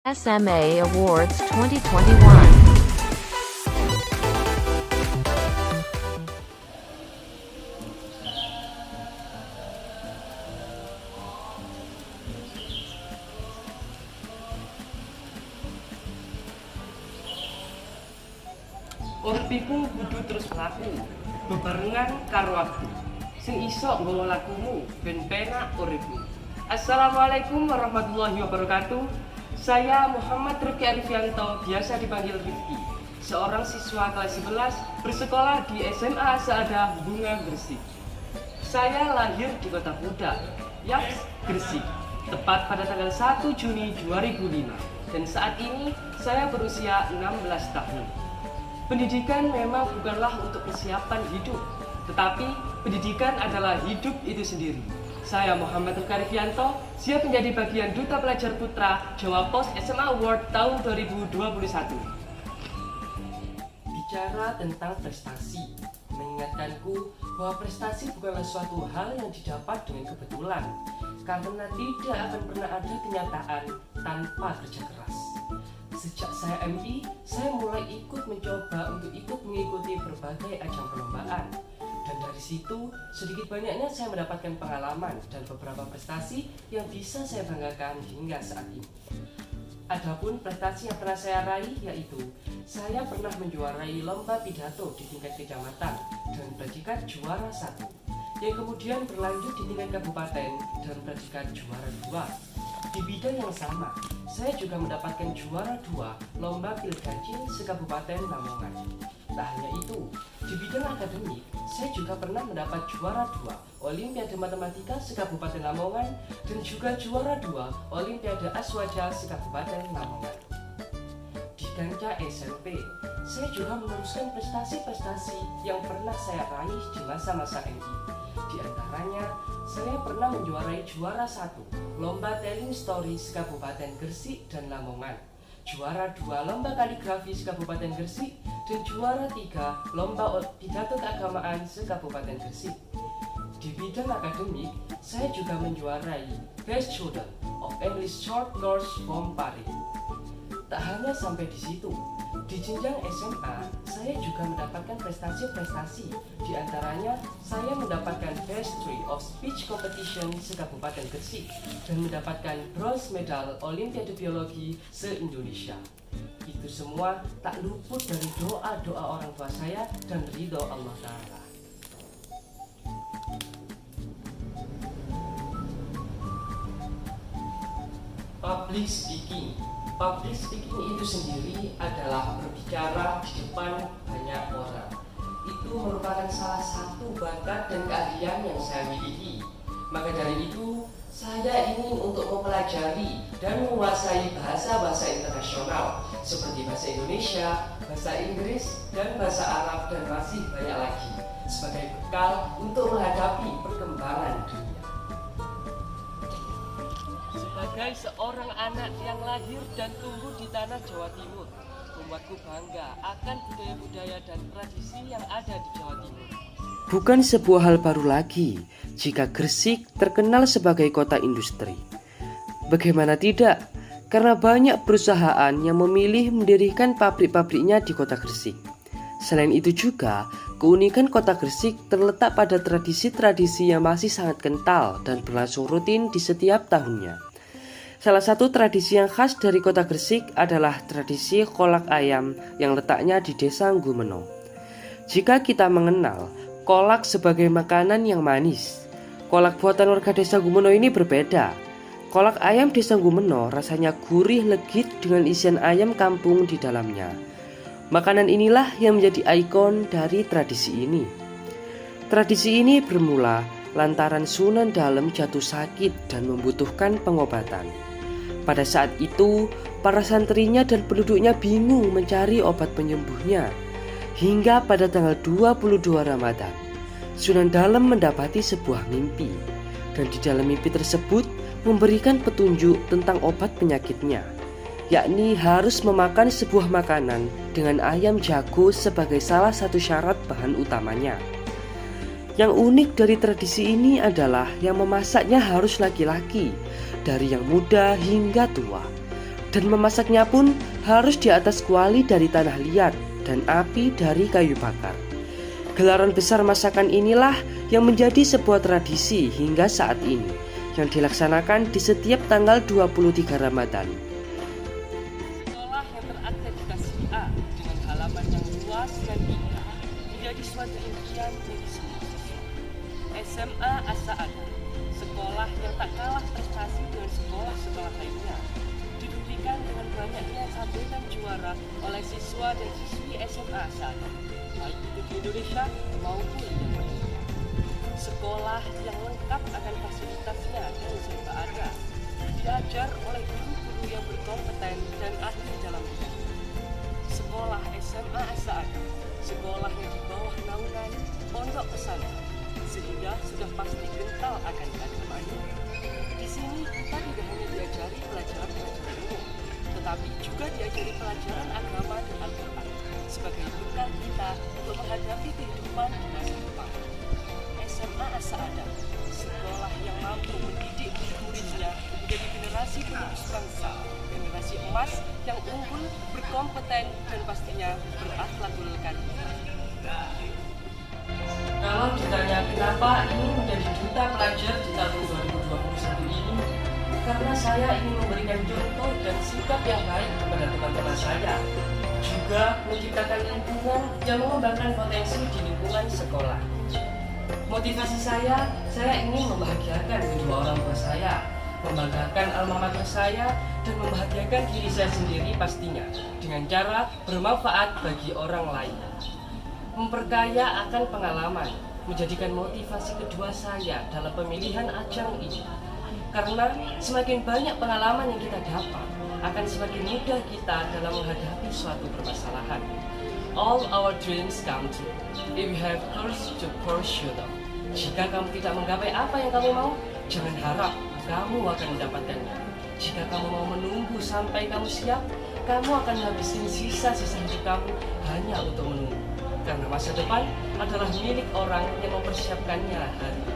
SMA Awards 2021. Uripku kudu terus mlaku, bebarengan karo aku. Sing iso nggawa lakumu ben penak uripmu. Assalamualaikum warahmatullahi wabarakatuh. Saya Muhammad Rifki Arifianto, biasa dipanggil Rifki. Seorang siswa kelas 11 bersekolah di SMA Saadah Bunga Gresik. Saya lahir di Kota Pudak, Yaps, Gresik, tepat pada tanggal 1 Juni 2005. Dan saat ini saya berusia 16 tahun. Pendidikan memang bukanlah untuk persiapan hidup, tetapi pendidikan adalah hidup itu sendiri. Saya Muhammad Rifki Arifianto, siap menjadi bagian Duta Pelajar Putra Jawa Pos SMA Award tahun 2021. Bicara tentang prestasi, mengingatkanku bahwa prestasi bukanlah suatu hal yang didapat dengan kebetulan, karena tidak akan pernah ada kenyataan tanpa kerja keras. Sejak saya MI, saya mulai mencoba untuk ikut mengikuti berbagai ajang perlombaan. Dan dari situ, sedikit banyaknya saya mendapatkan pengalaman dan beberapa prestasi yang bisa saya banggakan hingga saat ini. Adapun prestasi yang pernah saya raih yaitu saya pernah menjuarai lomba pidato di tingkat kecamatan dengan predikat juara 1, yang kemudian berlanjut di tingkat kabupaten dan predikat juara 2. Di bidang yang sama, saya juga mendapatkan juara 2 lomba pilgancil se-Kabupaten Lamongan. Tak hanya itu, di bidang akademik, saya juga pernah mendapat juara 2 Olimpiade Matematika se-Kabupaten Lamongan dan juga juara 2 Olimpiade Aswaja se-Kabupaten Lamongan. Di kancah SMP, saya juga meneruskan prestasi-prestasi yang pernah saya raih di masa-masa MI. Di antaranya, saya pernah menjuarai juara 1 Lomba Telling Stories Kabupaten Gresik dan Lamongan, juara 2 Lomba Kaligrafi Kabupaten Gresik, dan juara 3 Lomba Pidato Keagamaan se-Kabupaten Gresik. Di bidang akademik, saya juga menjuarai Best Student of English Short Course from Paris. Tak hanya sampai di situ, di jenjang SMA, saya juga mendapatkan prestasi-prestasi. Di antaranya, saya mendapatkan Best 3 of Speech Competition se-Kabupaten Gresik dan mendapatkan bronze medal Olimpiade Biologi se-Indonesia. Itu semua tak luput dari doa-doa orang tua saya dan ridho Allah Ta'ala. Public speaking. Public speaking itu sendiri adalah berbicara di depan banyak orang. Itu merupakan salah satu bakat dan keahlian yang saya miliki. Maka dari itu, saya ingin untuk mempelajari dan menguasai bahasa-bahasa internasional seperti bahasa Indonesia, bahasa Inggris, dan bahasa Arab, dan masih banyak lagi sebagai bekal untuk menghadapi perkembangan dunia. Sebagai seorang anak yang lahir dan tumbuh di tanah Jawa Timur, membuatku bangga akan budaya-budaya dan tradisi yang ada di Jawa Timur. Bukan sebuah hal baru lagi jika Gresik terkenal sebagai kota industri. Bagaimana tidak? Karena banyak perusahaan yang memilih mendirikan pabrik-pabriknya di kota Gresik. Selain itu juga, keunikan kota Gresik terletak pada tradisi-tradisi yang masih sangat kental dan berlangsung rutin di setiap tahunnya. Salah satu tradisi yang khas dari kota Gresik adalah tradisi kolak ayam yang letaknya di Desa Ngumeno. Jika kita mengenal kolak sebagai makanan yang manis, kolak buatan warga Desa Ngumeno ini berbeda. Kolak ayam Desa Ngumeno rasanya gurih legit dengan isian ayam kampung di dalamnya. Makanan inilah yang menjadi ikon dari tradisi ini. Tradisi ini bermula lantaran Sunan Dalem jatuh sakit dan membutuhkan pengobatan. Pada saat itu, para santrinya dan penduduknya bingung mencari obat penyembuhnya. Hingga pada tanggal 22 Ramadan, Sunan Dalem mendapati sebuah mimpi. Dan di dalam mimpi tersebut memberikan petunjuk tentang obat penyakitnya, yakni harus memakan sebuah makanan dengan ayam jago sebagai salah satu syarat bahan utamanya. Yang unik dari tradisi ini adalah yang memasaknya harus laki-laki, dari yang muda hingga tua. Dan memasaknya pun harus di atas kuali dari tanah liat dan api dari kayu bakar. Gelaran besar masakan inilah yang menjadi sebuah tradisi hingga saat ini, yang dilaksanakan di setiap tanggal 23 Ramadan. Sekolah yang terakreditasi A dengan halaman yang luas dan indah menjadi suatu impian bagi semua siswa. SMA As-Sa'adah, sekolah yang tak kalah prestasi dengan sekolah-sekolah lainnya, dibuktikan dengan banyaknya cabutan juara oleh siswa dan siswi SMA As-Sa'adah, baik itu di Indonesia maupun di luar. Sekolah yang lengkap akan fasilitasnya dan serba ada, diajar oleh guru-guru yang berkompeten dan ahli dalam bidang. Sekolah SMA As-Sa'adah, sekolah yang di bawah naungan pondok pesantren, sehingga sudah pasti kental akan keagamaan. Di sini kita tidak hanya diajari pelajaran-pelajaran umum, tetapi juga diajari pelajaran agama dan Al-Quran sebagai bekal kita untuk menghadapi kehidupan di masa depan. SMA As-Sa'adah, sekolah yang mampu mendidik murid-muridnya menjadi generasi penerus bangsa, generasi emas yang unggul, berkompeten, dan pastinya berakhlakul karimah. Kalau ditanya kenapa ingin menjadi duta pelajar di tahun 2021 ini, karena saya ingin memberikan contoh dan sikap yang baik kepada teman-teman saya, juga menciptakan lingkungan yang mengembangkan potensi di lingkungan sekolah. Motivasi saya ingin membahagiakan kedua orang tua saya, membanggakan alma mater saya, dan membahagiakan diri saya sendiri pastinya dengan cara bermanfaat bagi orang lain. Memperkaya akan pengalaman menjadikan motivasi kedua saya dalam pemilihan ajang ini. Karena semakin banyak pengalaman yang kita dapat, akan semakin mudah kita dalam menghadapi suatu permasalahan. All our dreams come true if we have courage to pursue them. Jika kamu tidak menggapai apa yang kamu mau, jangan harap kamu akan mendapatkannya. Jika kamu mau menunggu sampai kamu siap, kamu akan habisin sisa-sisa hidup kamu hanya untuk menunggu. Karena masa depan adalah milik orang yang mempersiapkannya hari ini.